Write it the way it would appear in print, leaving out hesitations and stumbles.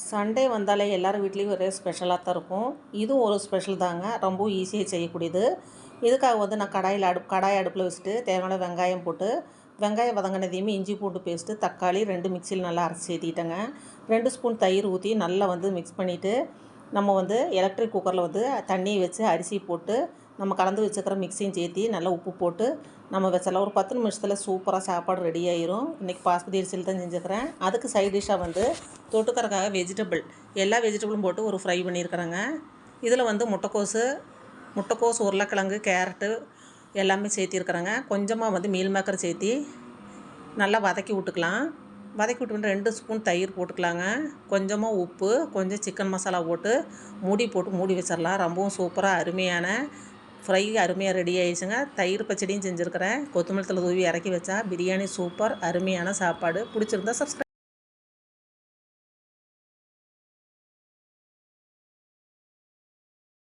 Sunday வந்தாலே எல்லார் வீட்லேயும் ஒரே ஸ்பெஷலாக தான் இருக்கும். இதுவும் ஒரு ஸ்பெஷல் தாங்க. ரொம்ப ஈஸியாக செய்யக்கூடியது. இதுக்காக நான் கடாய் அடுப்பில் வச்சுட்டு தேவையான வெங்காயம் போட்டு, வெங்காயம் வதங்கினதையுமே இஞ்சி பூண்டு பேஸ்ட்டு, தக்காளி 2 மிக்சியில் நல்லா அரைச்சி சேர்த்திட்டேங்க. 2 ஸ்பூன் தயிர் ஊற்றி நல்லா மிக்ஸ் பண்ணிவிட்டு, நம்ம எலக்ட்ரிக் குக்கரில் தண்ணியை வச்சு அரிசி போட்டு நம்ம கலந்து வச்சுக்கிற மிக்ஸியும் சேர்த்தி நல்லா உப்பு போட்டு நம்ம வச்சிடலாம். ஒரு 10 நிமிஷத்தில் சூப்பராக சாப்பாடு ரெடி ஆயிரும். இன்றைக்கி பாஸ்மதி அரிசியில் தான் செஞ்சுக்கிறேன். அதுக்கு சைட் டிஷ்ஷாக தொட்டுக்கிறதுக்காக வெஜிடபிள் எல்லா வெஜிடபிளும் போட்டு ஒரு ஃப்ரை பண்ணியிருக்கிறேங்க. இதில் முட்டைக்கோஸ், உருளைக்கிழங்கு, கேரட்டு எல்லாமே சேர்த்திருக்கிறேங்க. கொஞ்சமாக மீல் மேக்கர் சேர்த்தி நல்லா வதக்கி விட்டுக்கலாம். வதக்கி விட்டு 2 ஸ்பூன் தயிர் போட்டுக்கலாங்க. கொஞ்சமாக உப்பு, கொஞ்சம் சிக்கன் மசாலா போட்டு மூடி வச்சிடலாம். ரொம்பவும் சூப்பராக அருமையான ஃப்ரை அருமையாக ரெடி ஆகிடுச்சுங்க. தயிர் பச்சடியும் செஞ்சுருக்கிறேன். கொத்தமல்லி தழை தூவி இறக்கி வச்சா பிரியாணி சூப்பர் அருமையான சாப்பாடு. பிடிச்சிருந்தா சப்ஸ்கிரைப்